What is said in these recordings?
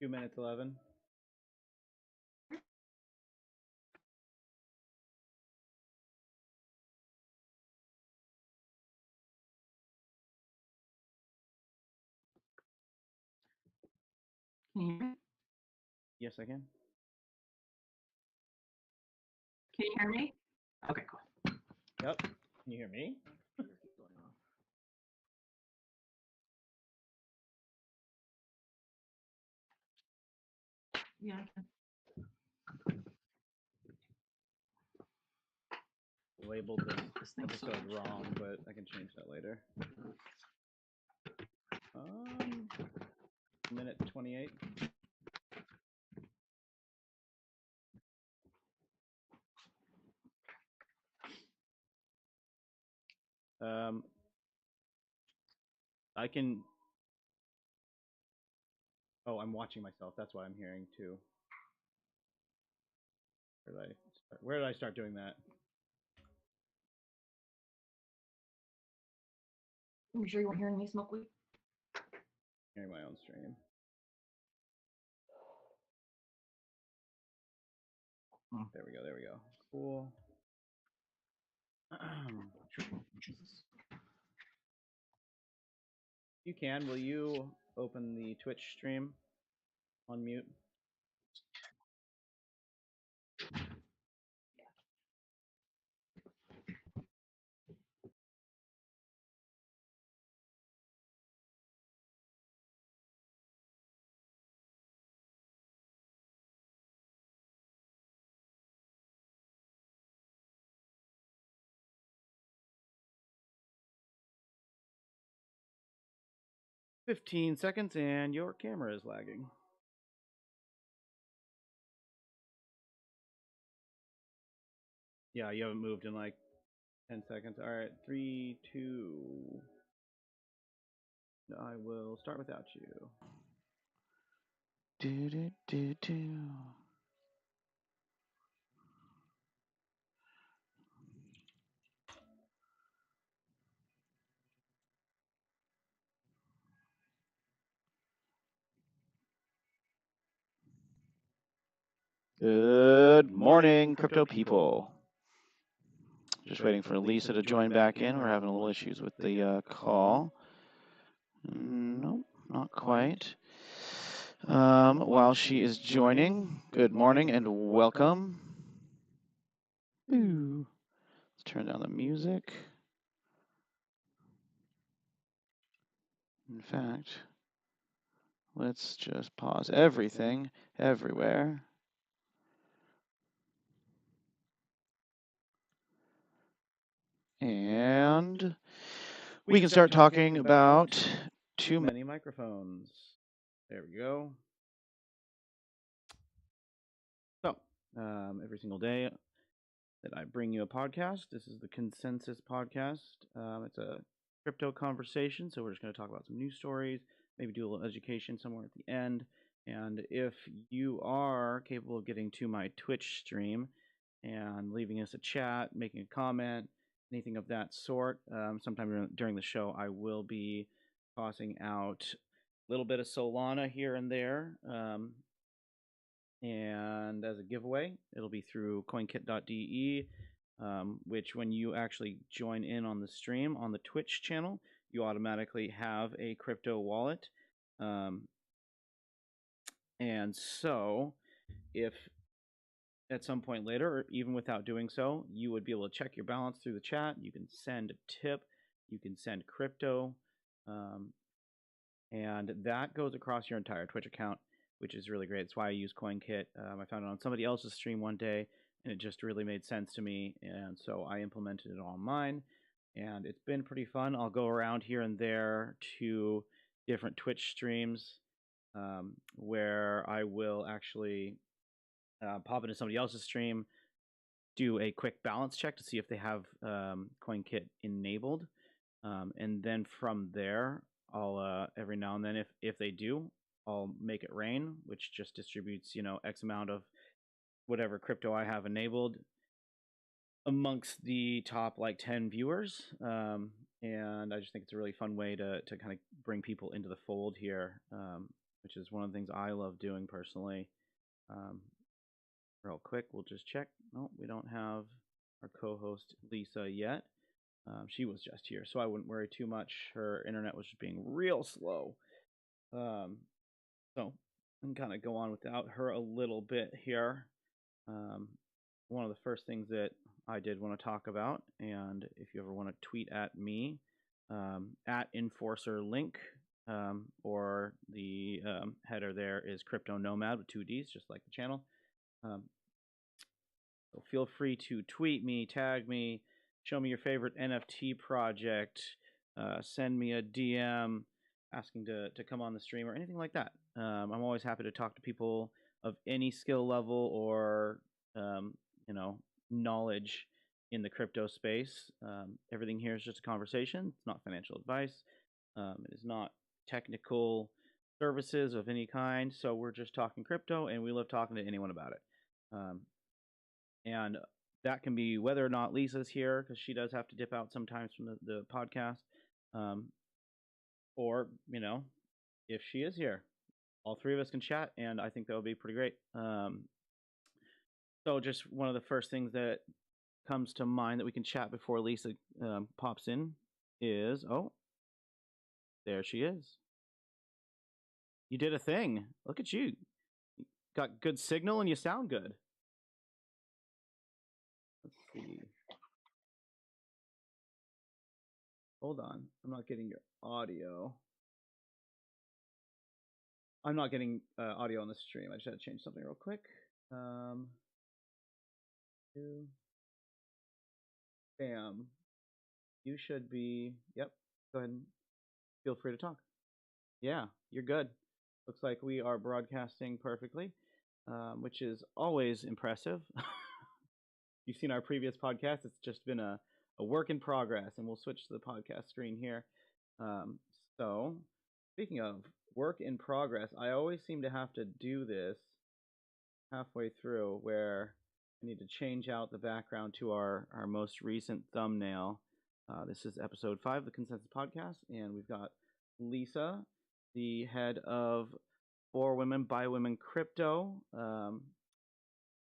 2 minutes 11. Can you hear me? Yes, I can. Can you hear me? Okay, cool. Yep. Can you hear me? Yeah, I can. Labeled this thing's so episode much wrong, but I can change that later. Minute 28. I can. Oh, I'm watching myself. That's why I'm hearing too. Where did I start doing that? Are you sure you weren't hearing me smoke weed? Hearing my own stream. There we go. There we go. Cool. You can. Will you open the Twitch stream on mute? 15 seconds and your camera is lagging. Yeah, you haven't moved in like 10 seconds. All right, 3, 2. I will start without you. Do do do do. Good morning, crypto people. Just waiting for Lisa to join back in. We're having a little issues with the call. Nope, not quite. While she is joining, good morning and welcome. Ooh. Let's turn down the music. In fact, let's just pause everything, everywhere. And we can start talking about too many microphones. There we go. So, every single day that I bring you a podcast, this is the Consensus Podcast. It's a crypto conversation, so we're just going to talk about some news stories, maybe do a little education somewhere at the end. And if you are capable of getting to my Twitch stream and leaving us a chat, making a comment, anything of that sort, sometime during the show, I will be tossing out a little bit of Solana here and there. And as a giveaway, it'll be through coinkit.de, which when you actually join in on the stream on the Twitch channel, you automatically have a crypto wallet. And so if at some point later, or even without doing so, you would be able to check your balance through the chat. You can send a tip, you can send crypto, and that goes across your entire Twitch account, which is really great. That's why I use CoinKit. I found it on somebody else's stream one day, and it just really made sense to me, and so I implemented it on mine, and it's been pretty fun. I'll go around here and there to different Twitch streams where I will actually pop into somebody else's stream, do a quick balance check to see if they have CoinKit enabled, and then from there, I'll every now and then, if they do, I'll make it rain, which just distributes X amount of whatever crypto I have enabled amongst the top like 10 viewers. And I just think it's a really fun way to kind of bring people into the fold here. which is one of the things I love doing personally. Real quick, we'll just check. No, we don't have our co-host Lisa yet. She was just here, so I wouldn't worry too much. Her internet was just being real slow. So I can kind of go on without her a little bit here. One of the first things that I did want to talk about, and if you ever want to tweet at me, at EnforcerLink, or the header there is Crypto Nomad with 2 Ds, just like the channel. So feel free to tweet me, tag me, show me your favorite NFT project, send me a DM asking to come on the stream or anything like that. I'm always happy to talk to people of any skill level or knowledge in the crypto space. Everything here is just a conversation. It's not financial advice. It is not technical services of any kind. So we're just talking crypto, and we love talking to anyone about it. And that can be whether or not Lisa's here, because she does have to dip out sometimes from the podcast, or if she is here, all three of us can chat, and I think that would be pretty great. So just one of the first things that comes to mind that we can chat before Lisa pops in is, oh, there she is. You did a thing. Look at you. Got good signal and you sound good. Let's see. Hold on. I'm not getting your audio. I'm not getting audio on the stream. I just had to change something real quick. Bam. You should be, yep. Go ahead and feel free to talk. Yeah, you're good. Looks like we are broadcasting perfectly, which is always impressive. You've seen our previous podcast. It's just been a work in progress, and we'll switch to the podcast screen here. So speaking of work in progress, I always seem to have to do this halfway through where I need to change out the background to our most recent thumbnail. This is episode 5 of the Consensus Podcast, and we've got Lisa, the head of For Women by Women Crypto.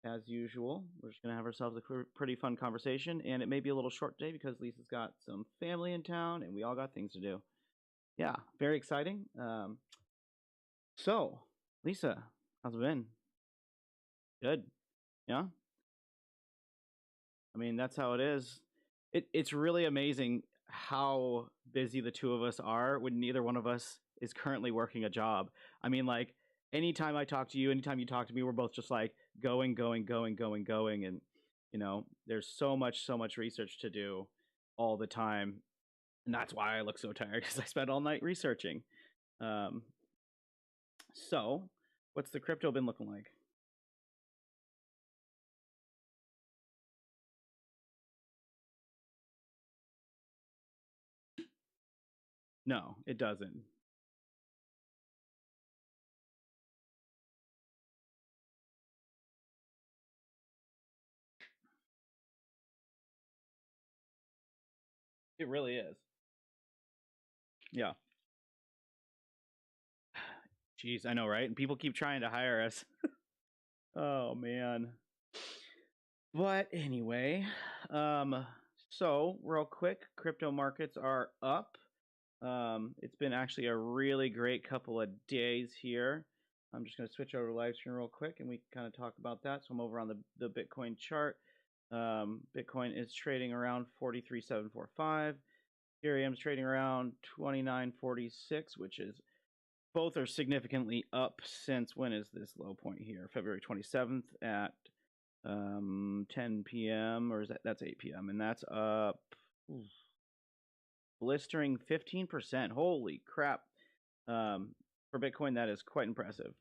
As usual, we're just going to have ourselves a pretty fun conversation, and it may be a little short today because Lisa's got some family in town, and we all got things to do. Yeah, very exciting. So, Lisa, how's it been? Good. Yeah? I mean, that's how it is. It's really amazing how busy the two of us are when neither one of us is currently working a job. I mean, like, anytime I talk to you, anytime you talk to me, we're both just like going. And, there's so much research to do all the time. And that's why I look so tired, because I spent all night researching. So what's the crypto been looking like? No, it doesn't. It really is. Yeah. Jeez, I know, right? And people keep trying to hire us. Oh, man. But anyway, so real quick, crypto markets are up. It's been actually a really great couple of days here. I'm just going to switch over to live stream real quick, and we can kind of talk about that. So I'm over on the Bitcoin chart. Bitcoin is trading around 43,745. Ethereum's trading around 2946, which is both are significantly up since when is this low point here? February 27th at 10 p.m. or is that's 8 p.m. and that's up blistering 15%. Holy crap. For Bitcoin, that is quite impressive.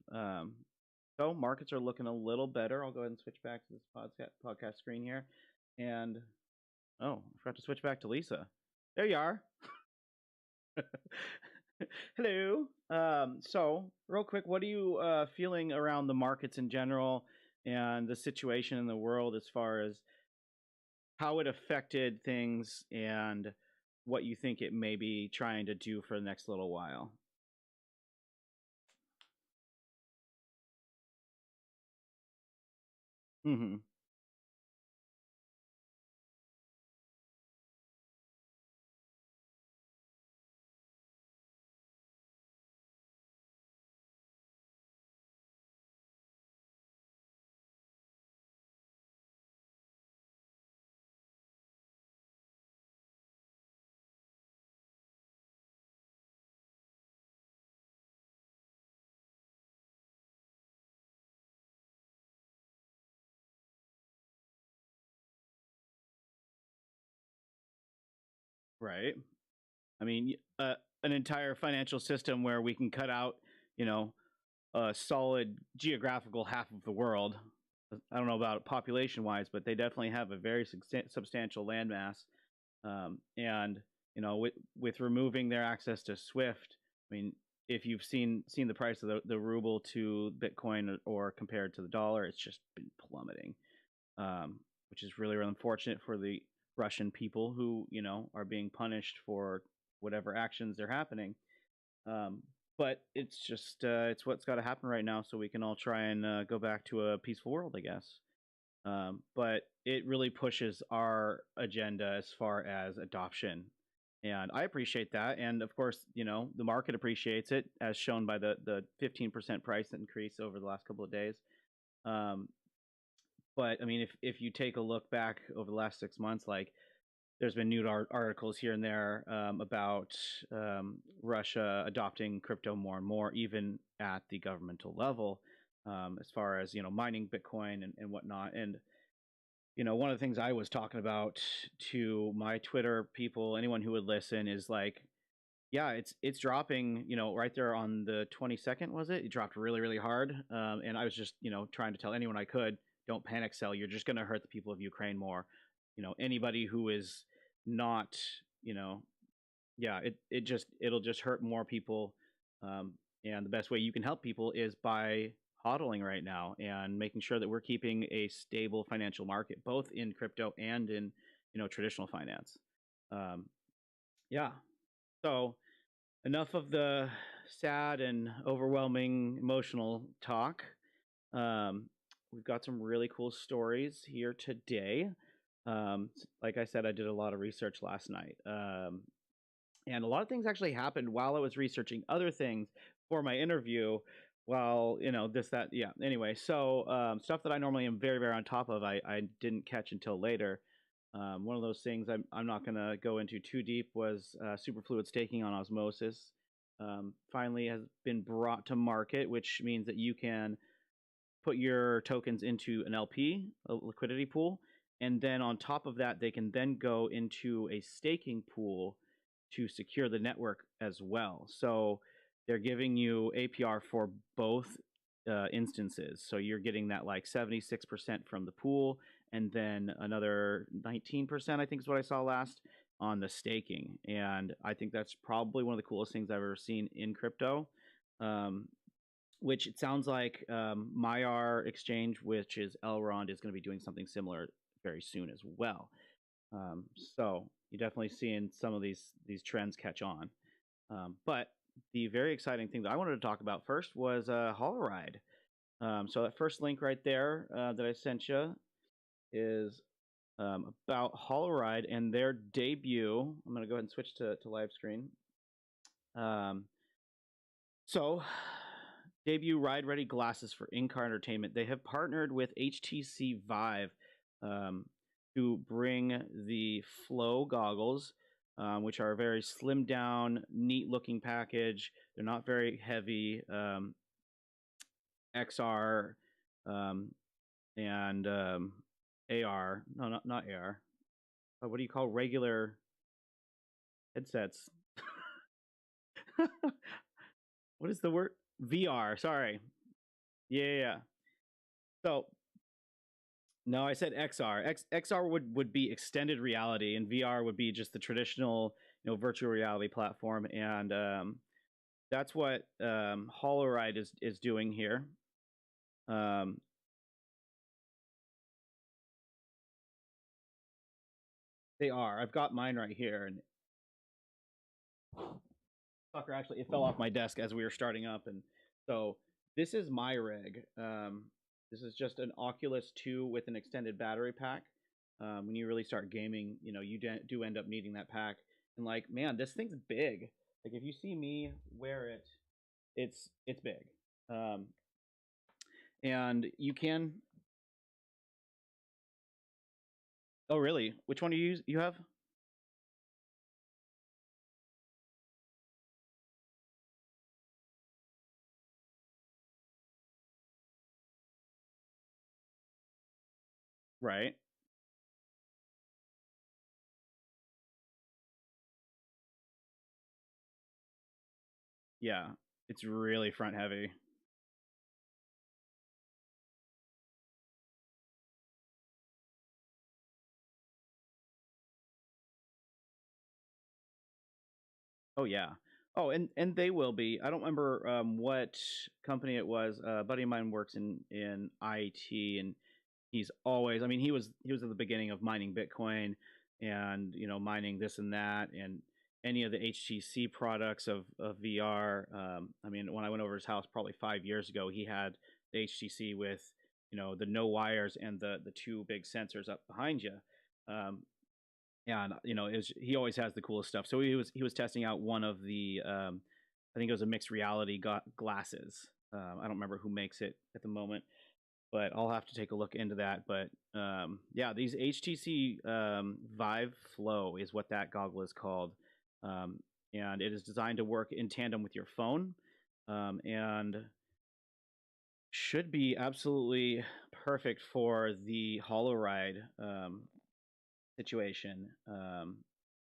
So markets are looking a little better. I'll go ahead and switch back to this podcast screen here. And oh, I forgot to switch back to Lisa. There you are. Hello. So real quick, what are you feeling around the markets in general and the situation in the world as far as how it affected things and what you think it may be trying to do for the next little while? Mm-hmm. Right. I mean, an entire financial system where we can cut out, you know, a solid geographical half of the world. I don't know about population wise, but they definitely have a very substantial landmass. And with removing their access to Swift, I mean, if you've seen the price of the ruble to Bitcoin or compared to the dollar, it's just been plummeting, which is really really unfortunate for the Russian people who are being punished for whatever actions are happening. Um, but it's just it's what's got to happen right now, so we can all try and go back to a peaceful world, I guess. But it really pushes our agenda as far as adoption, and I appreciate that. And of course, the market appreciates it, as shown by the 15% price increase over the last couple of days. Um, but I mean, if you take a look back over the last 6 months, like there's been new articles here and there about Russia adopting crypto more and more, even at the governmental level, as far as mining Bitcoin and whatnot. And one of the things I was talking about to my Twitter people, anyone who would listen, is like, yeah, it's dropping, right there on the 22nd, was it? It dropped really, really hard. And I was just, trying to tell anyone I could, don't panic sell. You're just going to hurt the people of Ukraine more. Anybody who is not, yeah, it'll just hurt more people. And the best way you can help people is by hodling right now and making sure that we're keeping a stable financial market, both in crypto and in, traditional finance. Um, yeah. So enough of the sad and overwhelming emotional talk. Um, we've got some really cool stories here today. Like I said, I did a lot of research last night. And a lot of things actually happened while I was researching other things for my interview. While this, that, yeah. Anyway, so stuff that I normally am very, very on top of, I didn't catch until later. One of those things I'm not going to go into too deep was superfluid staking on Osmosis. Finally has been brought to market, which means that you can put your tokens into an LP, a liquidity pool, and then on top of that, they can then go into a staking pool to secure the network as well. So they're giving you APR for both instances. So you're getting that like 76% from the pool, and then another 19%, I think is what I saw last, on the staking. And I think that's probably one of the coolest things I've ever seen in crypto. Which it sounds like Myar Exchange, which is Elrond, is going to be doing something similar very soon as well. So you're definitely seeing some of these trends catch on. But the very exciting thing that I wanted to talk about first was HoloRide. So that first link right there that I sent you is about HoloRide and their debut. I'm going to go ahead and switch to live screen. So debut ride-ready glasses for in-car entertainment. They have partnered with HTC Vive to bring the Flow goggles, which are a very slimmed down, neat-looking package. They're not very heavy. XR and AR. No, not AR. What do you call regular headsets? What is the word? VR. Sorry. Yeah. So no, I said XR. XR would be extended reality, and VR would be just the traditional, virtual reality platform. And that's what HoloRide is doing here. They are. I've got mine right here, and fucker, actually, it fell off my desk as we were starting up, and so this is my rig. This is just an Oculus 2 with an extended battery pack. When you really start gaming, you do end up needing that pack. And like, man, this thing's big. Like, if you see me wear it, it's big. And you can. Oh, really? Which one do you have? Right. Yeah. It's really front heavy. Oh yeah. Oh, and they will be. I don't remember what company it was. A buddy of mine works in IT, and he's always. I mean, he was at the beginning of mining Bitcoin, and mining this and that, and any of the HTC products of VR. I mean, when I went over his house probably 5 years ago, he had the HTC with the no wires and the two big sensors up behind you. And he always has the coolest stuff. So he was testing out one of the I think it was a mixed reality glasses. I don't remember who makes it at the moment, but I'll have to take a look into that. But yeah, these HTC Vive Flow is what that goggle is called, and it is designed to work in tandem with your phone, and should be absolutely perfect for the HoloRide situation.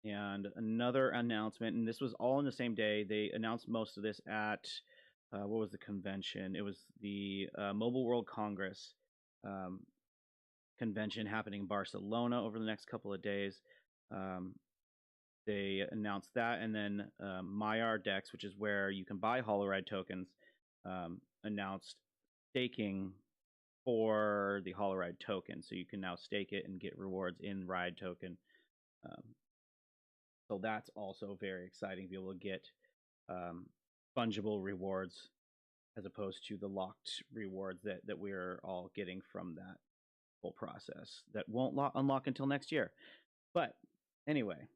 And another announcement, and this was all in the same day. They announced most of this at what was the convention? It was the Mobile World Congress convention happening in Barcelona over the next couple of days. They announced that, and then MyRDex, which is where you can buy HoloRide tokens, announced staking for the HoloRide token. So you can now stake it and get rewards in Ride token. Um, so that's also very exciting to be able to get fungible rewards as opposed to the locked rewards that we're all getting from that whole process that won't unlock until next year. But anyway.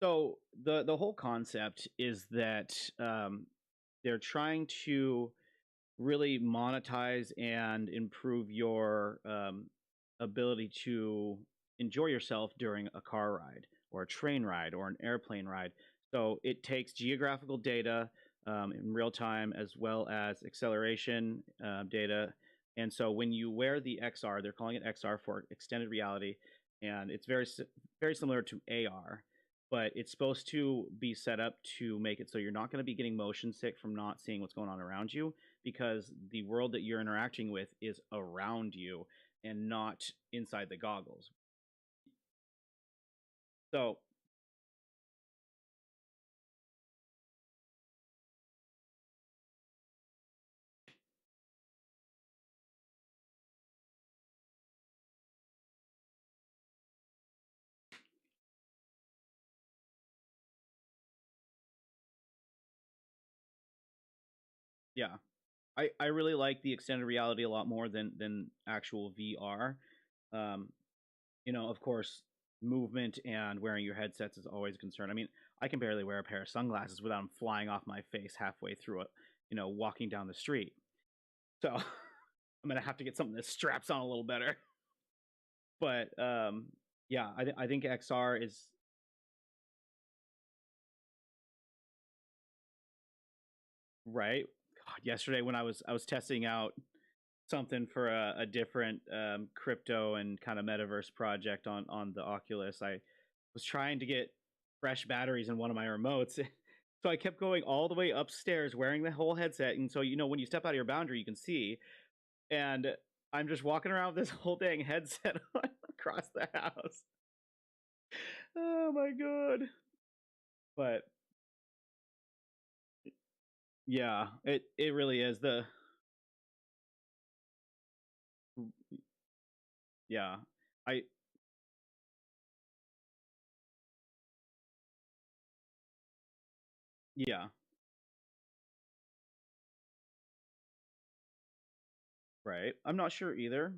So the whole concept is that they're trying to really monetize and improve your ability to enjoy yourself during a car ride or a train ride or an airplane ride. So it takes geographical data in real time as well as acceleration data. And so when you wear the XR, they're calling it XR for extended reality, and it's very similar to AR, but it's supposed to be set up to make it so you're not going to be getting motion sick from not seeing what's going on around you, because the world that you're interacting with is around you and not inside the goggles. So yeah, I really like the extended reality a lot more than actual VR. Um, of course, movement and wearing your headsets is always a concern. I mean, I can barely wear a pair of sunglasses without them flying off my face halfway through it, walking down the street. So I'm gonna have to get something that straps on a little better. But yeah, I think XR is right. God, yesterday when I was testing out something for a different crypto and kind of metaverse project on the Oculus, I was trying to get fresh batteries in one of my remotes. So I kept going all the way upstairs wearing the whole headset. And so, when you step out of your boundary, you can see. And I'm just walking around with this whole dang headset on across the house. Oh my God. But yeah, it really is. Yeah. I yeah, right. I'm not sure either.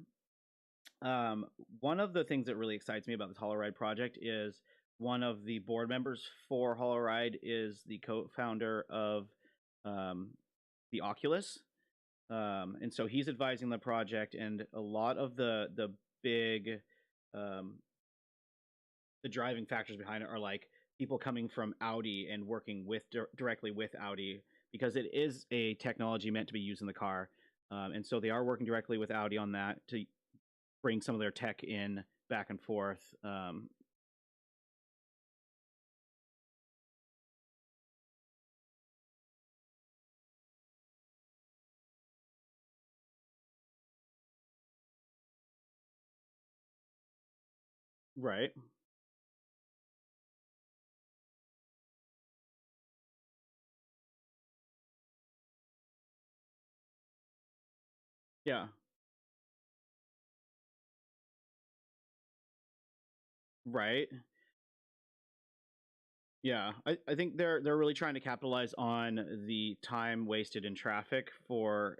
Um, One of the things that really excites me about this HoloRide project is one of the board members for HoloRide is the co-founder of um, the Oculus, and so he's advising the project. And a lot of the big um, the driving factors behind it are like people coming from Audi and working with directly with Audi because it is a technology meant to be used in the car, and so they are working directly with Audi on that to bring some of their tech in back and forth. Right. Yeah. Right. Yeah. I think they're really trying to capitalize on the time wasted in traffic for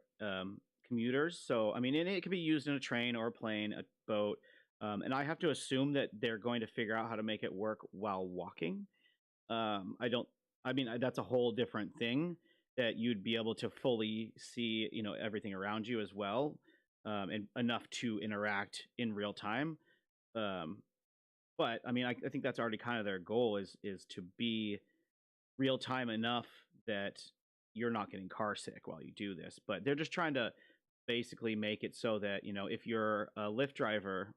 commuters. So I mean, and it can be used in a train or a plane, a boat. And I have to assume that they're going to figure out how to make it work while walking. I don't. I mean, that's a whole different thing that you'd be able to fully see, everything around you as well, and enough to interact in real time. Um, but I mean, I think that's already kind of their goal is to be real time enough that you're not getting car sick while you do this. But they're just trying to basically make it so that if you're a Lyft driver,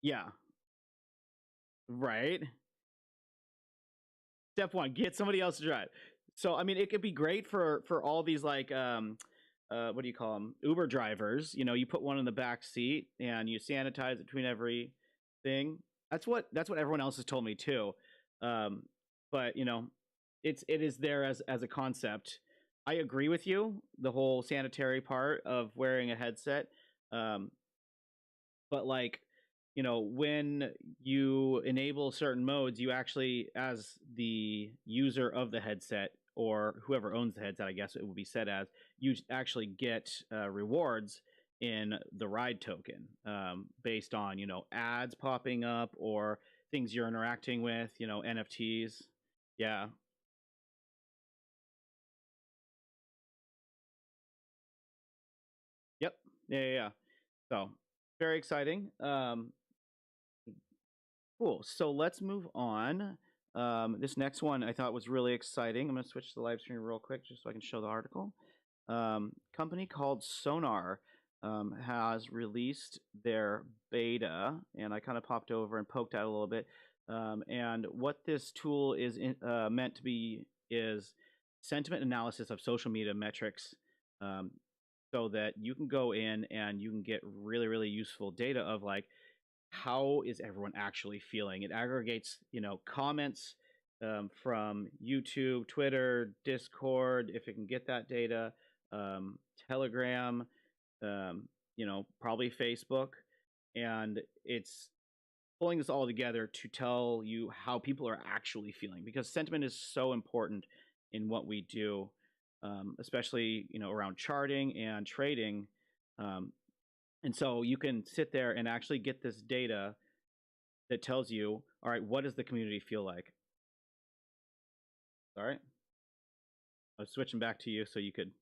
yeah, right. Step one, get somebody else to drive. So I mean, it could be great for all these like what do you call them, Uber drivers. You put one in the back seat and you sanitize it between every thing. That's what everyone else has told me too. um, but it is there as a concept. I agree with you, the whole sanitary part of wearing a headset. um, but like when you enable certain modes, you actually, as the user of the headset or whoever owns the headset, I guess it would be set as, you actually get rewards in the ride token, based on ads popping up or things you're interacting with, NFTs. Yeah. Yep. Yeah, yeah, yeah. So very exciting. Cool. So let's move on. This next one I thought was really exciting. I'm going to switch to the live stream real quick just so I can show the article. Company called Sonar has released their beta, and I kind of popped over and poked out a little bit. And what this tool is meant to be is sentiment analysis of social media metrics, um, so that you can go in and you can get really, really useful data of like, how is everyone actually feeling? It aggregates, comments from YouTube, Twitter, Discord, if it can get that data, um, Telegram, probably Facebook, and it's pulling this all together to tell you how people are actually feeling, because sentiment is so important in what we do, especially around charting and trading. Um, and so you can sit there and actually get this data that tells you, all right, what does the community feel like? All right. I was switching back to you so you could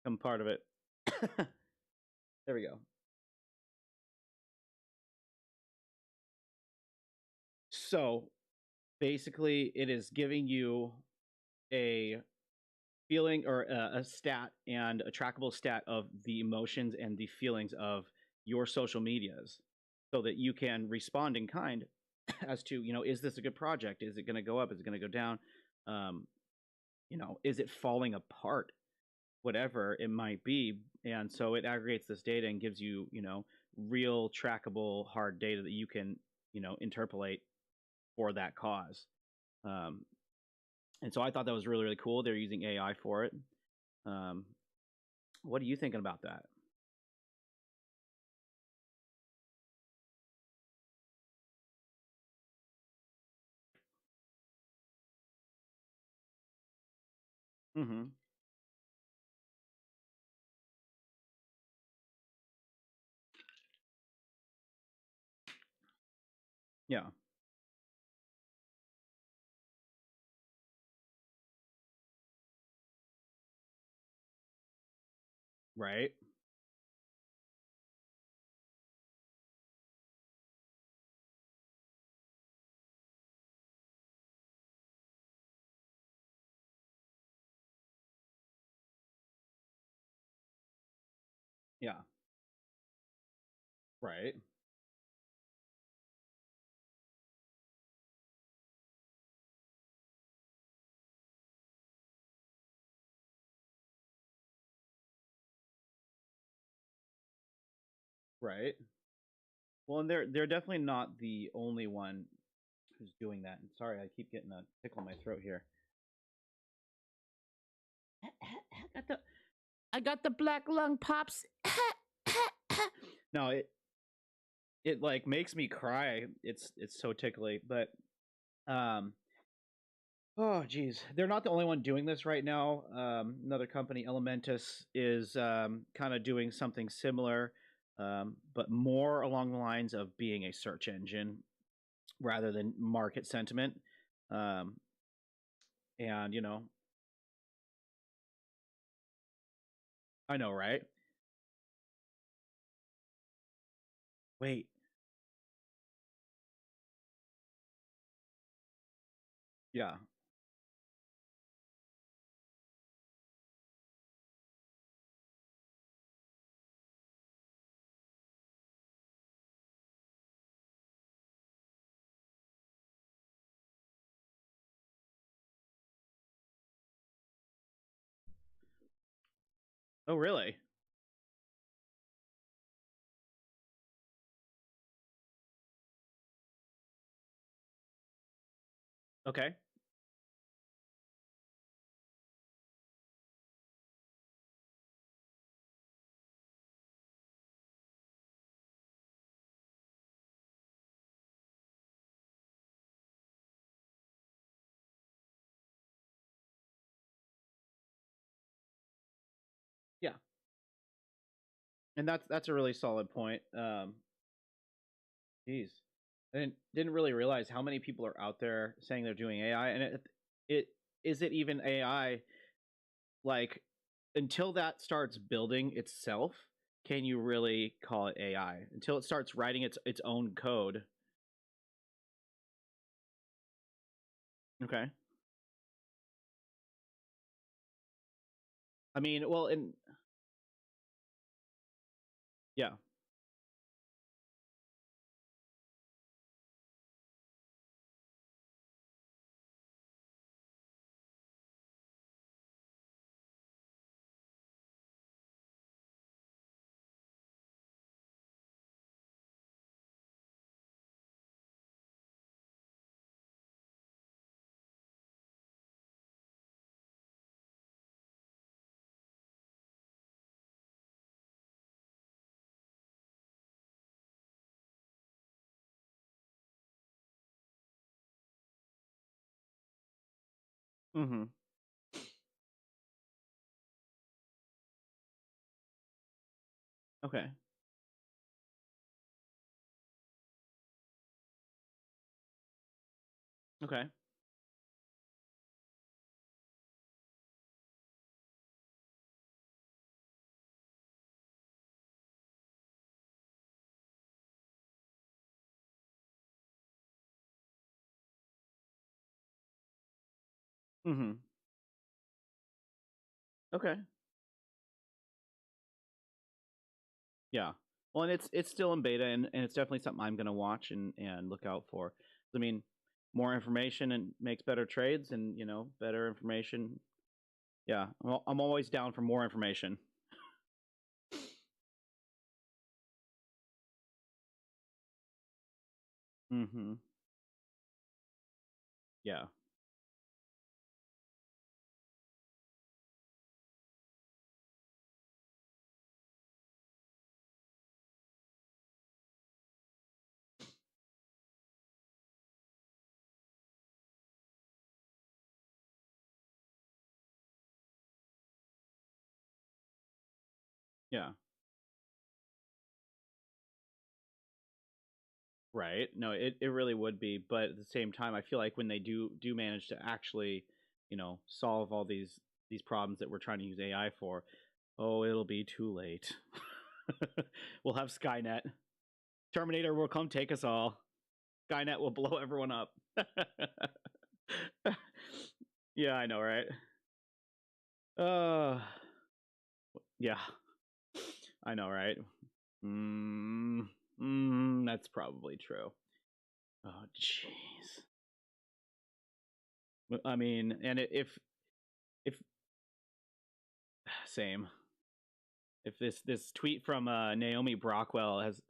become part of it. There we go. So basically, it is giving you a feeling or a stat and a trackable stat of the emotions and the feelings of your social medias so that you can respond in kind as to, is this a good project? Is it going to go up? Is it going to go down? Um, is it falling apart? Whatever it might be. And so it aggregates this data and gives you, real trackable hard data that you can, interpolate for that cause. Um, and so I thought that was really, really cool. They're using AI for it. Um, what are you thinking about that? Mm-hmm. Yeah. Right. Yeah. Right. Right. Well, and they're definitely not the only one who's doing that. And sorry, I keep getting a tickle in my throat here. I got the black lung pops. No, it like makes me cry. It's so tickly, but um oh geez, they're not the only one doing this right now. Another company, Elementus, is kind of doing something similar, but more along the lines of being a search engine rather than market sentiment. Um, and I know, right? Wait, yeah. Oh, really? Okay. Yeah, and that's a really solid point. Geez, I didn't really realize how many people are out there saying they're doing AI, and it is it even AI? Like, until that starts building itself, can you really call it AI? Until it starts writing its own code. Okay. I mean, well, and yeah. Mm-hmm. Okay. Okay. Mm-hmm. Okay. Yeah. Well, and it's still in beta, and it's definitely something I'm gonna watch and look out for. I mean, more information and makes better trades, and better information. Yeah, well, I'm always down for more information. Mm-hmm. Yeah. Yeah. Right. No, it really would be, but at the same time, I feel like when they do manage to actually, solve all these problems that we're trying to use AI for, oh, it'll be too late. We'll have Skynet. Terminator will come take us all. Skynet will blow everyone up. Yeah, I know, right? Uh, yeah, I know, right? That's probably true. Oh, jeez. I mean, and if same. If this tweet from Naomi Brockwell has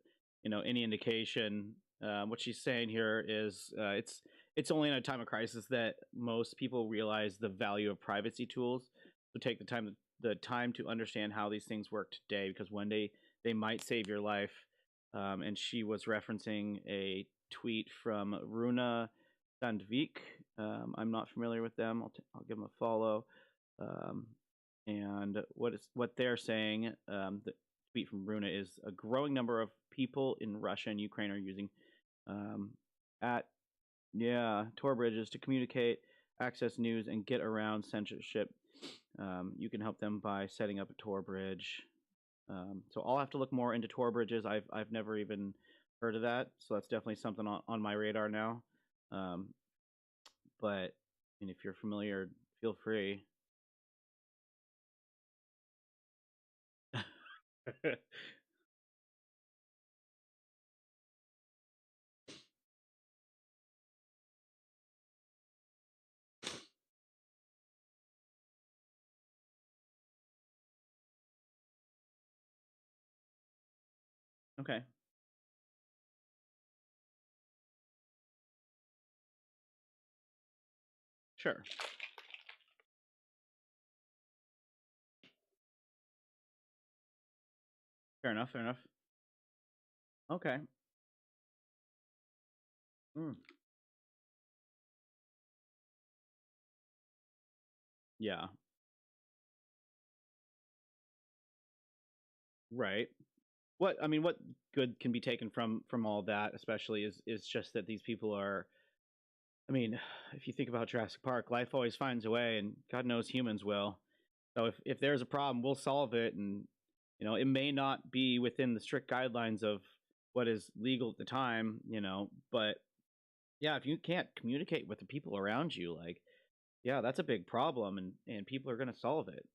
any indication, what she's saying here is it's only in a time of crisis that most people realize the value of privacy tools. So take the time to understand how these things work today, because one day they might save your life. And she was referencing a tweet from Runa Sandvik. I'm not familiar with them. I'll give them a follow. Um, and what they're saying, the tweet from Runa is a growing number of people in Russia and Ukraine are using at Tor bridges to communicate, access news, and get around censorship. You can help them by setting up a Tor bridge. So I'll have to look more into Tor bridges. I've never even heard of that, so that's definitely something on my radar now. But if you're familiar, feel free. Okay, sure. Fair enough. Fair enough. Okay. Mm. Yeah. Right. What good can be taken from all that, especially is just that these people are. I mean, if you think about Jurassic Park, life always finds a way, and God knows humans will. So if there's a problem, we'll solve it, and it may not be within the strict guidelines of what is legal at the time, but yeah, if you can't communicate with the people around you, like, yeah, that's a big problem, and people are going to solve it,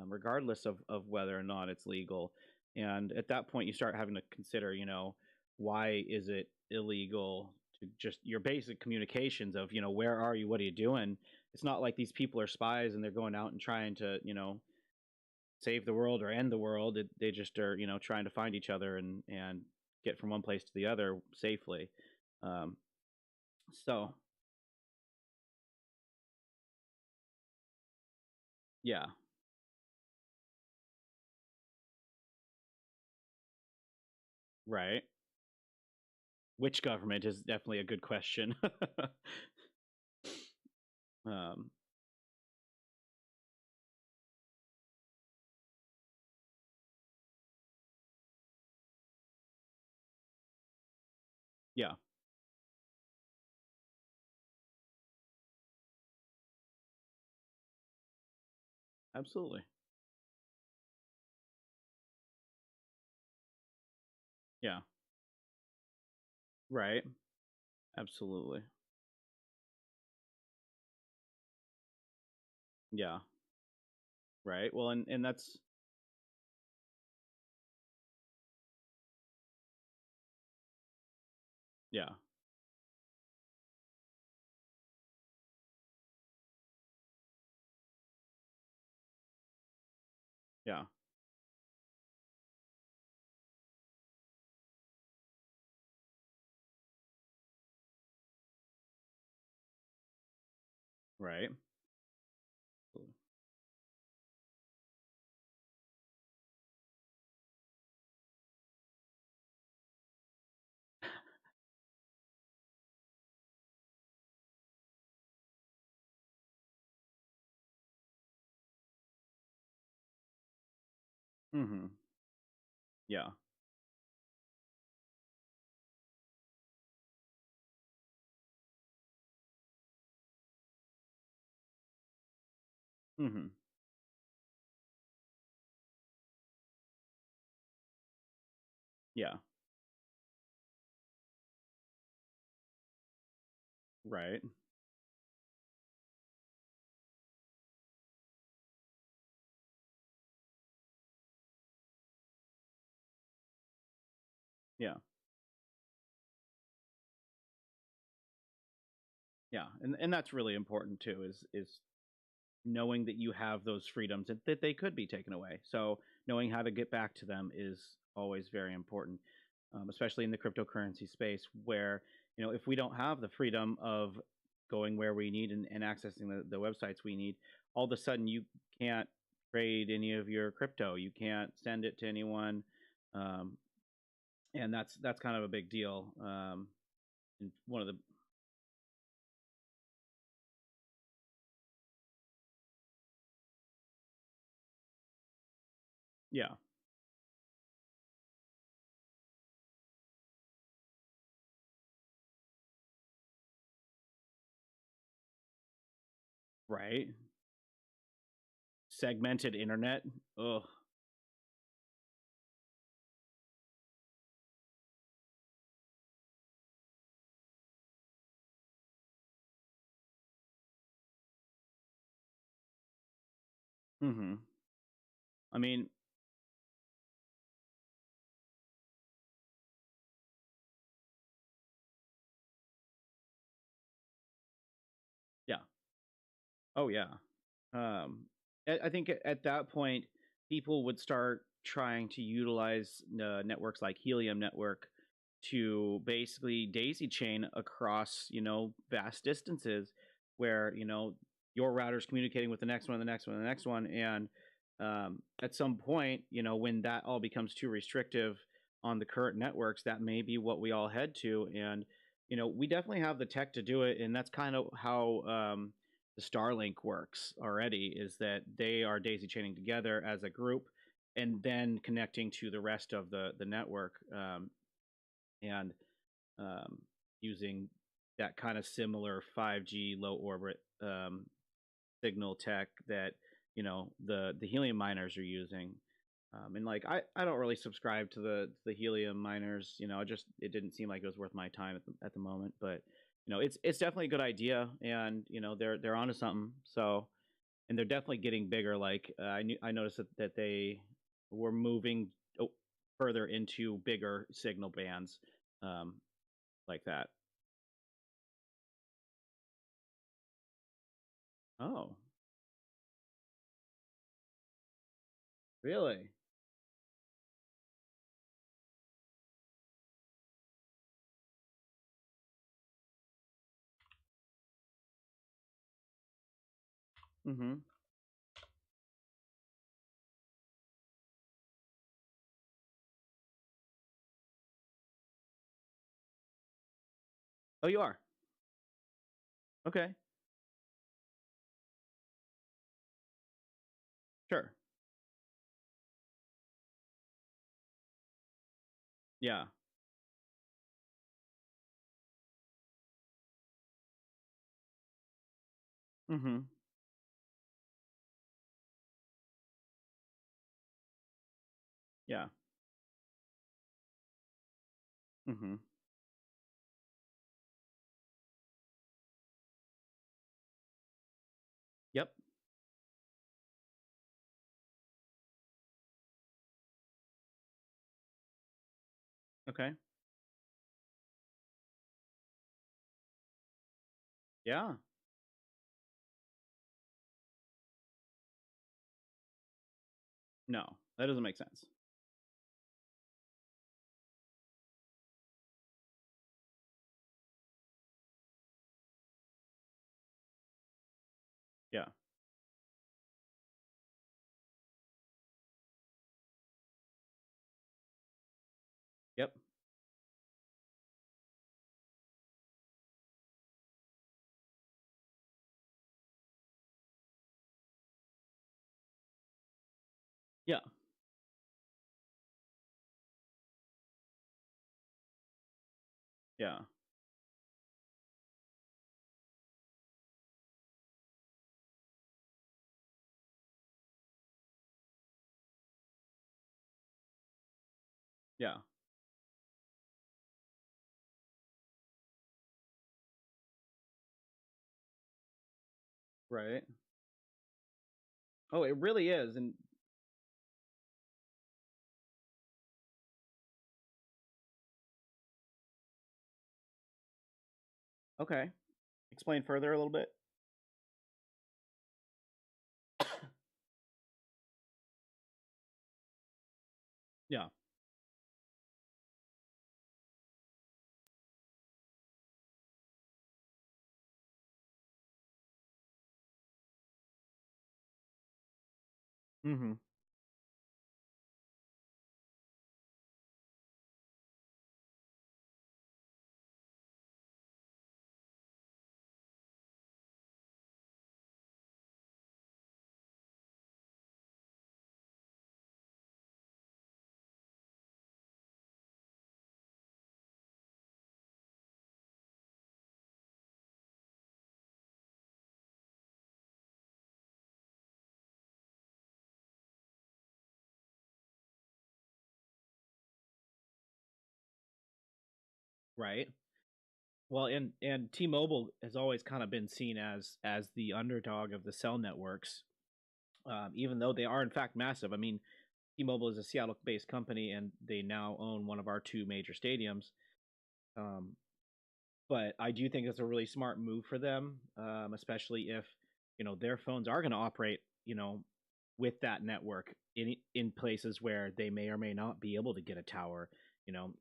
regardless of whether or not it's legal. And at that point, you start having to consider, why is it illegal to just your basic communications of, where are you, what are you doing? It's not like these people are spies and they're going out and trying to, save the world or end the world. They just are, trying to find each other and get from one place to the other safely. Um, so yeah, right. Which government is definitely a good question. um, yeah, absolutely. Yeah, right. Absolutely. Yeah, right. Well, and that's yeah, yeah, right. Mm-hmm. Yeah. Hmm. Yeah. Right. Yeah. Yeah. And that's really important too, is knowing that you have those freedoms that they could be taken away. So knowing how to get back to them is always very important, especially in the cryptocurrency space, where if we don't have the freedom of going where we need and accessing the websites we need, all of a sudden you can't trade any of your crypto. You can't send it to anyone, um, and that's kind of a big deal. And one of the yeah, right, segmented internet. Ugh. Hmm. I mean, yeah. Oh yeah. I think at that point, people would start trying to utilize networks like Helium Network to basically daisy chain across, vast distances where, your router's communicating with the next one, the next one, the next one. And at some point, when that all becomes too restrictive on the current networks, that may be what we all head to. And, we definitely have the tech to do it. And that's kind of how, the Starlink works already, is that they are daisy chaining together as a group and then connecting to the rest of the network, and um, using that kind of similar 5G low orbit signal tech that the helium miners are using. And like I don't really subscribe to the helium miners. It didn't seem like it was worth my time at the moment. But it's definitely a good idea, and they're onto something. So, and they're definitely getting bigger. Like I noticed that they were moving further into bigger signal bands, um, like that. Oh, really? Mm-hmm. Oh, you are. Okay. Sure. Yeah. Mm-hmm. Yeah. Mm-hmm. Yep. Okay. Yeah. No, that doesn't make sense. Yeah. Yep. Yeah. Yeah. Yeah. Right. Oh, it really is. And okay, explain further a little bit. Yeah. Mm-hmm. Right. Well, and T-Mobile has always kind of been seen as the underdog of the cell networks, even though they are in fact massive. I mean, T-Mobile is a Seattle-based company, and they now own one of our two major stadiums. Um, but I do think it's a really smart move for them, especially if their phones are going to operate, with that network in places where they may or may not be able to get a tower. You know,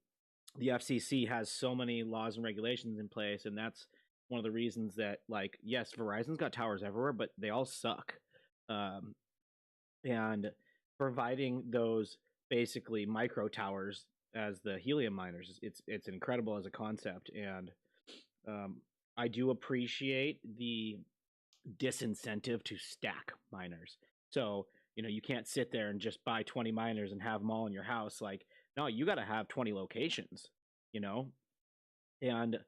the FCC has so many laws and regulations in place, and that's one of the reasons that, like, yes, Verizon's got towers everywhere, but they all suck. Um, and providing those basically micro towers as the helium miners, it's incredible as a concept, and um, I do appreciate the disincentive to stack miners. So, you can't sit there and just buy 20 miners and have them all in your house. Like, no, you got to have 20 locations, you know? And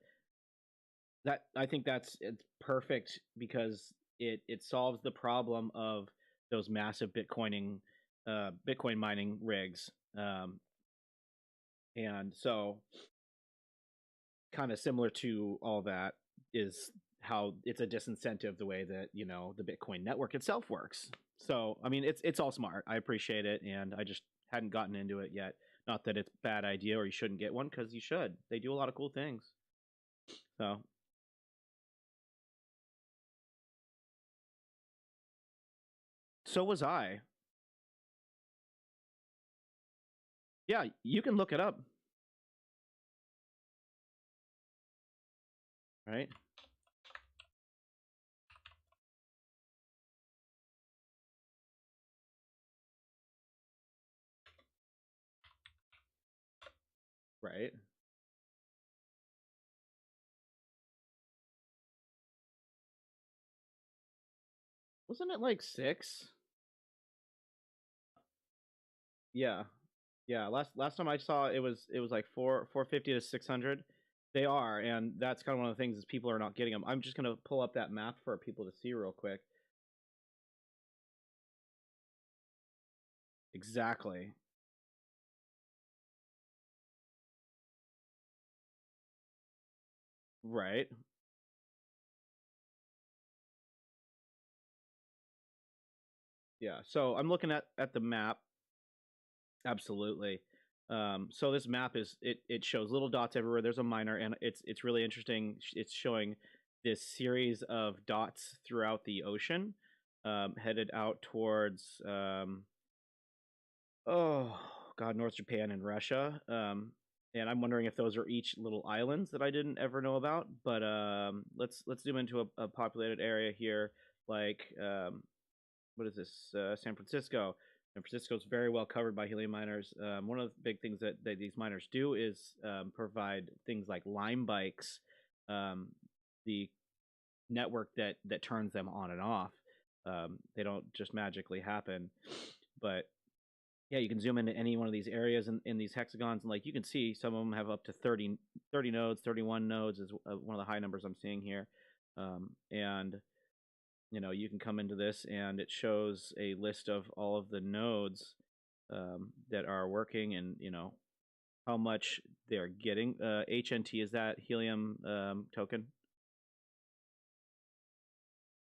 that, I think it's perfect because it solves the problem of those massive Bitcoin mining rigs. And so kind of similar to all that is how it's a disincentive the way that the Bitcoin network itself works. So I mean, it's all smart. I appreciate it, and I just hadn't gotten into it yet. Not that it's a bad idea or you shouldn't get one, because you should. They do a lot of cool things. So was I. Yeah, you can look it up. Right. Right. Wasn't it like 6? Yeah. Yeah, last time I saw it was like 450 to 600. They are, and that's kind of one of the things is people are not getting them. I'm just gonna pull up that map for people to see real quick. Exactly. Right. Yeah. So I'm looking at the map. Absolutely. So this map it shows little dots everywhere. There's a miner, and it's really interesting. It's showing this series of dots throughout the ocean, headed out towards oh God, North Japan and Russia. And I'm wondering if those are each little islands that I didn't ever know about. But let's zoom into a populated area here, like what is this? San Francisco. San Francisco is very well covered by helium miners. One of the big things that these miners do is provide things like Lime bikes, the network that turns them on and off. They don't just magically happen, but yeah, you can zoom into any one of these areas in these hexagons, and like you can see, some of them have up to 30 nodes. 31 nodes is one of the high numbers I'm seeing here. And you can come into this, and it shows a list of all of the nodes that are working, and how much they're getting. HNT, is that Helium token?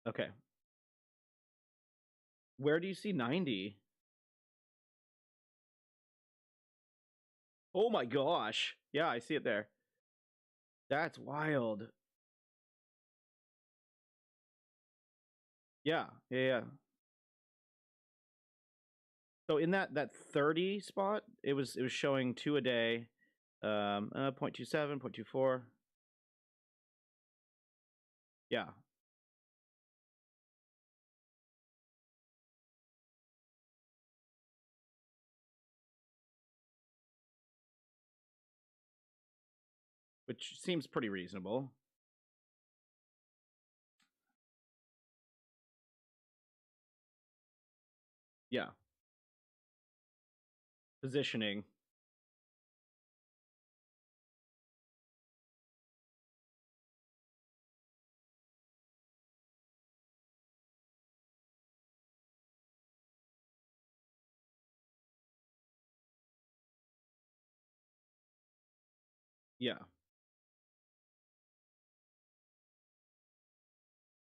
Okay. Where do you see 90? Oh my gosh. Yeah, I see it there. That's wild. Yeah, yeah. So in that 30 spot, it was showing 2 a day, 0.27, 0.24. Yeah. Which seems pretty reasonable. Yeah. Positioning. Yeah.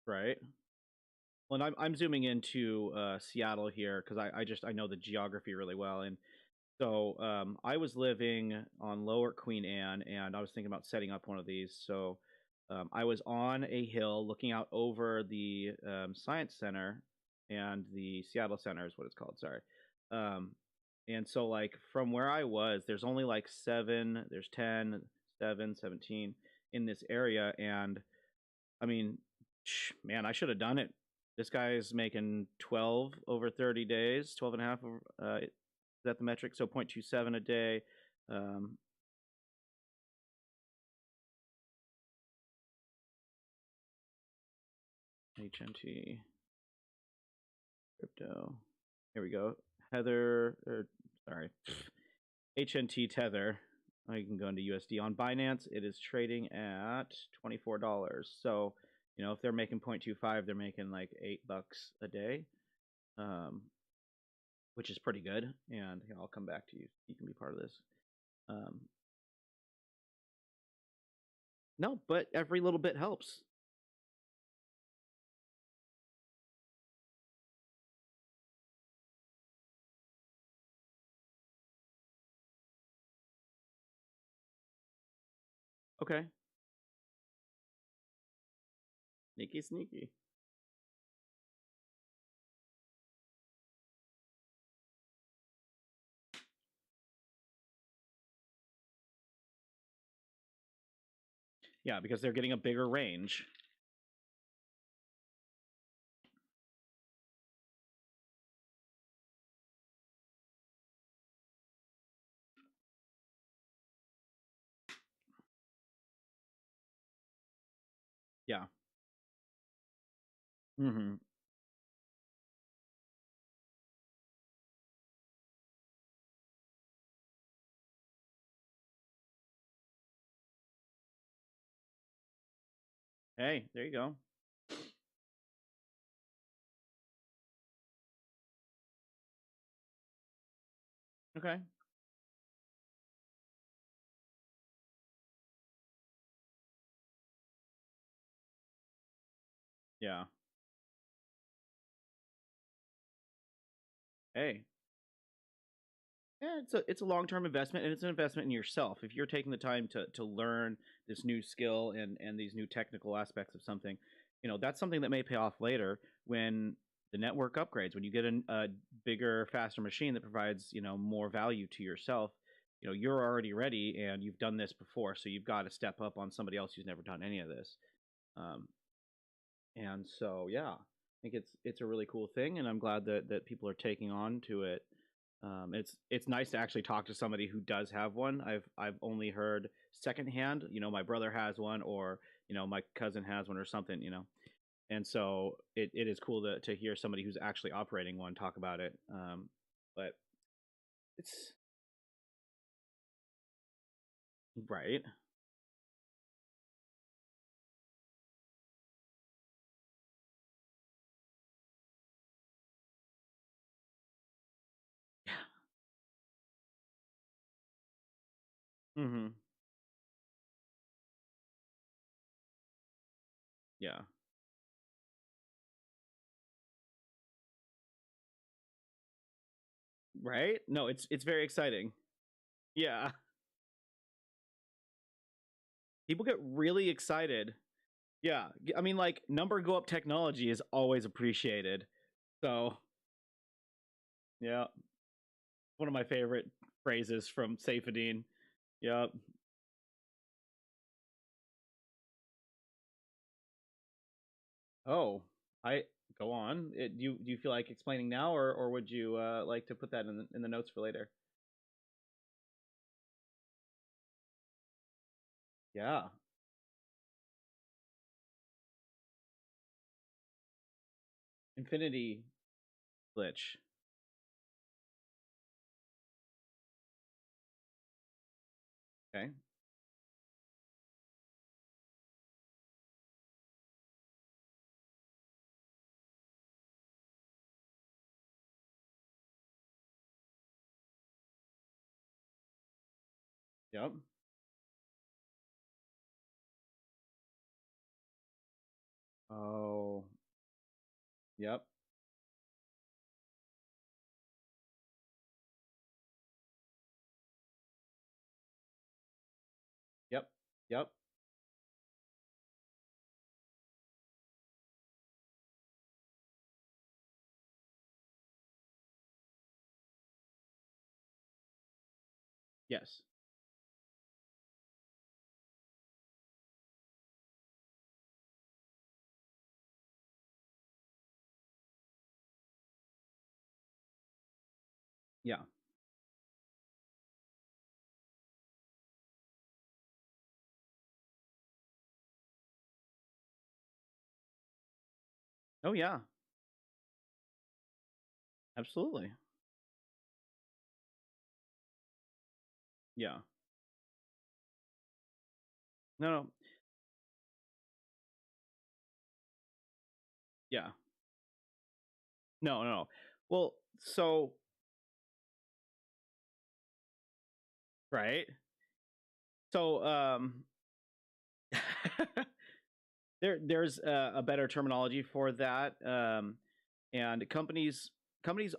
Right. Well, and I'm zooming into Seattle here because I know the geography really well, and so I was living on Lower Queen Anne, and I was thinking about setting up one of these. So I was on a hill looking out over the Science Center and the Seattle Center is what it's called. Sorry. Um, and so like from where I was, there's only like 7, there's 10, 7, 17 in this area, and I mean, man, I should have done it. This guy's making 12 over 30 days, 12 and a half. Is that the metric? So 0.27 a day. HNT crypto. Here we go. Sorry. HNT Tether. You can go into USD. On Binance, it is trading at $24. So, if they're making 0.25, they're making like $8 a day. Which is pretty good. And I'll come back to you. You can be part of this. No, but every little bit helps. Okay. Sneaky, sneaky. Yeah, because they're getting a bigger range. Yeah. Mm-hmm. Hey, there you go. Okay. Yeah. Hey. Yeah, it's a long-term investment, and it's an investment in yourself. If you're taking the time to learn this new skill and these new technical aspects of something, that's something that may pay off later when the network upgrades, when you get a bigger, faster machine that provides, more value to yourself. You're already ready and you've done this before, so you've got to step up on somebody else who's never done any of this. And so, yeah, I think it's a really cool thing, and I'm glad that people are taking on to it. It's nice to actually talk to somebody who does have one. I've only heard secondhand. My brother has one, or my cousin has one, or something. And so it is cool to hear somebody who's actually operating one talk about it. But It's right. Mm-hmm. Yeah. Right? No, it's very exciting. Yeah. People get really excited. Yeah. I mean, like, number go up technology is always appreciated. So, yeah. One of my favorite phrases from Saifedean. Yep. Oh, I go on. Do you feel like explaining now, or would you like to put that in the notes for later? Yeah. Infinity glitch. Okay. Yep. Oh. Yep. Yep. Yep. Yes. Yeah. Oh yeah. Absolutely. Yeah. No, no. Yeah. No, no, no. Well, so right. So there's a better terminology for that, and companies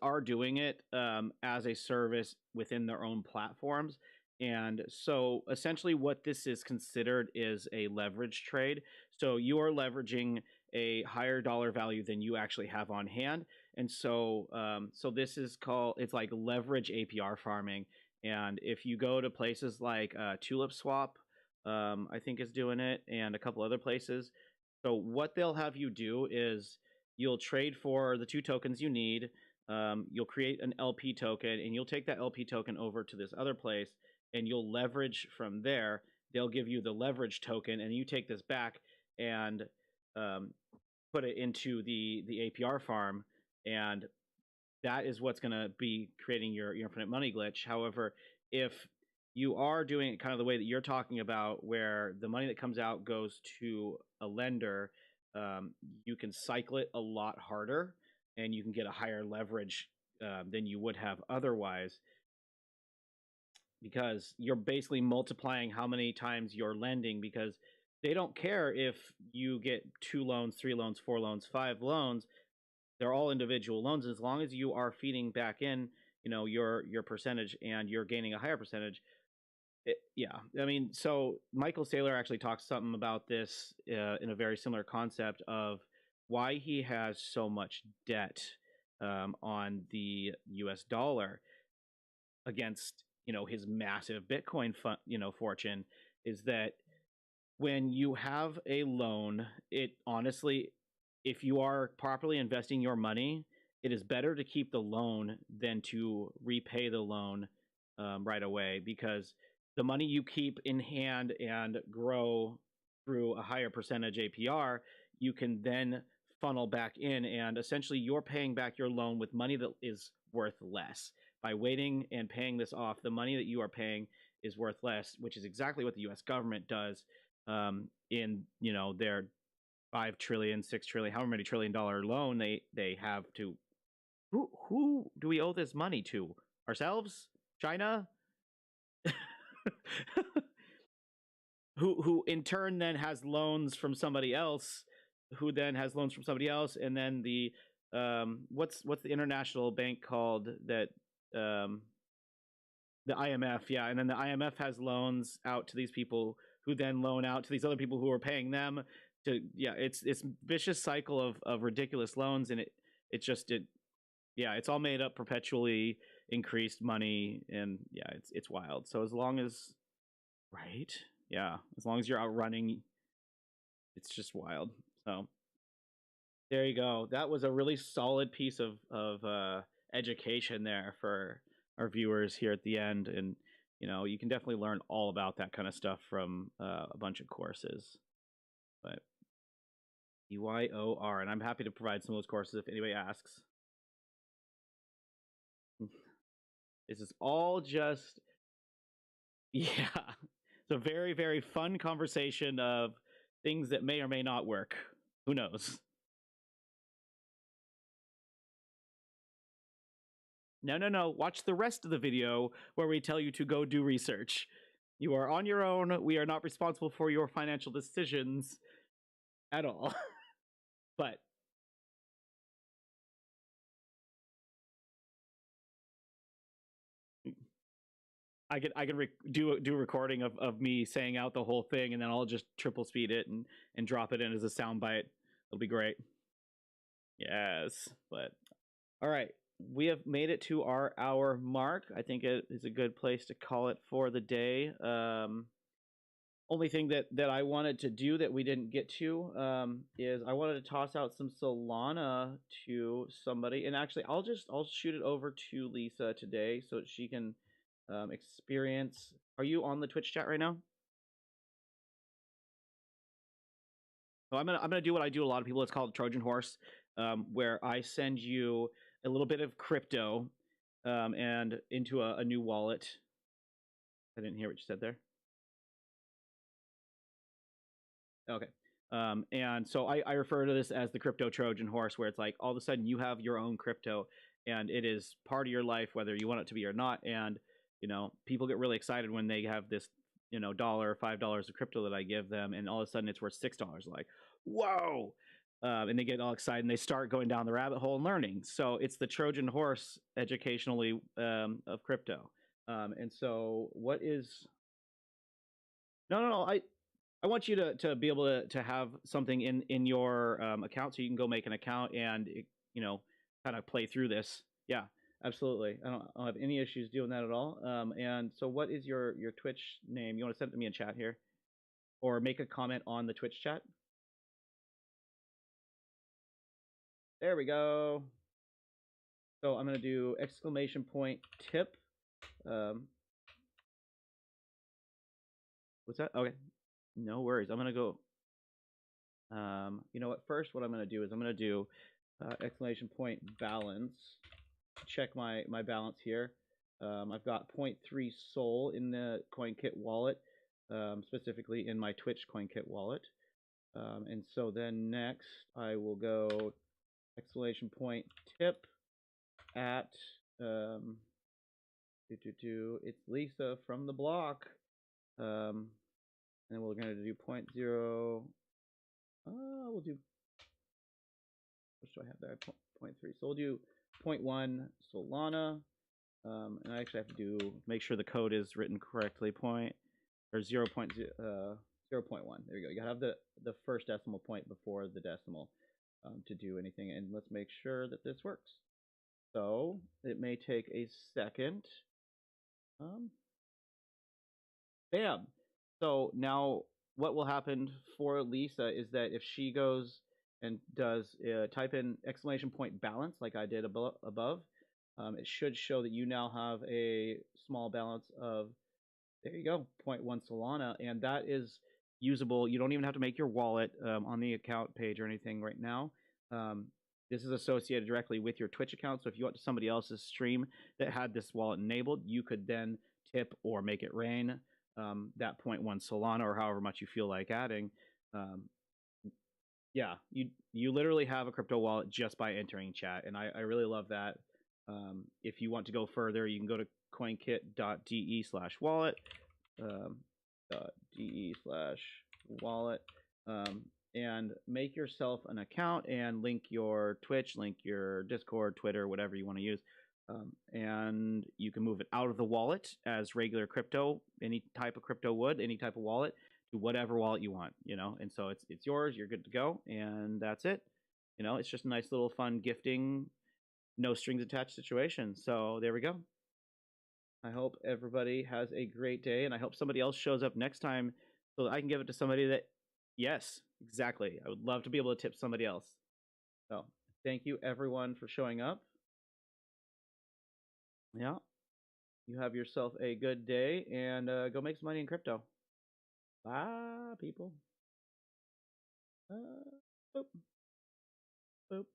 are doing it as a service within their own platforms. And so essentially what this is considered is a leverage trade. So you are leveraging a higher dollar value than you actually have on hand. And so so this is called, it's like leverage APR farming. And if you go to places like Tulip Swap, I think is doing it, and a couple other places. So what they'll have you do is you'll trade for the two tokens you need. You'll create an LP token, and you'll take that LP token over to this other place, and you'll leverage from there. They'll give you the leverage token, and you take this back and um, put it into the APR farm, and that is what's going to be creating your infinite money glitch. However, if you are doing it kind of the way that you're talking about, where the money that comes out goes to a lender, you can cycle it a lot harder, and you can get a higher leverage than you would have otherwise, because you're basically multiplying how many times you're lending, because they don't care if you get 2 loans, 3 loans, 4 loans, 5 loans. They're all individual loans. As long as you are feeding back in, your percentage, and you're gaining a higher percentage. Yeah, I mean, so Michael Saylor actually talks something about this in a very similar concept of why he has so much debt on the U.S. dollar against his massive Bitcoin fortune, is that when you have a loan, it honestly, if you are properly investing your money, it is better to keep the loan than to repay the loan right away, because the money you keep in hand and grow through a higher percentage APR, you can then funnel back in, and essentially you're paying back your loan with money that is worth less. by waiting and paying this off, the money that you are paying is worth less, which is exactly what the U.S. government does in their 5 trillion, 6 trillion, however many $1 trillion loan they have to. Who do we owe this money to? Ourselves? China? who in turn then has loans from somebody else, who then has loans from somebody else, and then the what's the international bank called that the IMF, yeah, and then the IMF has loans out to these people who then loan out to these other people who are paying them to, yeah, it's vicious cycle of ridiculous loans, and it's all made up, perpetually increased money, and yeah, it's wild. So as long as as long as you're outrunning, it's just wild. So there you go. That was a really solid piece of education there for our viewers here at the end, and you can definitely learn all about that kind of stuff from a bunch of courses. But EYOR, and I'm happy to provide some of those courses if anybody asks. This is all just, yeah, it's a very, very fun conversation of things that may or may not work. Who knows? No. Watch the rest of the video where we tell you to go do research. You are on your own. We are not responsible for your financial decisions at all. But I can do a recording of me saying out the whole thing, and then I'll just triple speed it and drop it in as a soundbite. It'll be great. Yes, but all right. We have made it to our hour mark. I think it is a good place to call it for the day. Only thing that I wanted to do that we didn't get to is I wanted to toss out some Solana to somebody, and actually I'll shoot it over to Lisa today so she can experience. Are you on the Twitch chat right now? So I'm gonna do what I do a lot of people. It's called Trojan Horse, where I send you a little bit of crypto and into a new wallet. I didn't hear what you said there. Okay. And so I refer to this as the crypto Trojan horse, where it's like all of a sudden you have your own crypto and it is part of your life, whether you want it to be or not. And, people get really excited when they have this, $1, $5 of crypto that I give them, and all of a sudden it's worth $6. Like, whoa. And they get all excited and they start going down the rabbit hole and learning. So it's the Trojan horse educationally of crypto. And so what is, no, I want you to be able to have something in your account so you can go make an account and kind of play through this. Yeah, absolutely. I don't have any issues doing that at all. And so what is your Twitch name? You want to send it to me in chat here, or make a comment on the Twitch chat? There we go. So I'm going to do !tip. What's that? Okay. No worries. I'm going to go. You know what? First, what I'm going to do is I'm going to do !balance. Check my balance here. I've got 0.3 Sol in the CoinKit wallet, specifically in my Twitch CoinKit wallet. And so then next, I will go !tip at it's Lisa from the block. And then we're going to do 0.0. We'll do, what do I have there? 0.3. So we'll do 0.1 Solana. And I actually have to make sure the code is written correctly. 0.1. There we go. You gotta have the first decimal point before the decimal to do anything. And let's make sure that this works. So it may take a second. Bam. So now what will happen for Lisa is that if she goes and does type in !balance like I did above, it should show that you now have a small balance of, there you go, 0.1 Solana, and that is usable. You don't even have to make your wallet on the account page or anything right now. This is associated directly with your Twitch account. So if you went to somebody else's stream that had this wallet enabled, you could then tip or make it rain that 0.1 Solana or however much you feel like adding. Yeah, you literally have a crypto wallet just by entering chat, and I really love that. If you want to go further, you can go to coinkit.de/wallet, .de/wallet, and make yourself an account and link your Twitch, link your Discord, Twitter, whatever you want to use. And you can move it out of the wallet as regular crypto, any type of crypto would, any type of wallet, to whatever wallet you want, and so it's yours, you're good to go, and that's it. It's just a nice little fun gifting, no strings attached situation. So there we go. I hope everybody has a great day, and I hope somebody else shows up next time so that I can give it to somebody that, yes, exactly. I would love to be able to tip somebody else. So thank you everyone for showing up. Yeah. You have yourself a good day, and go make some money in crypto. Bye, people. Boop. Boop.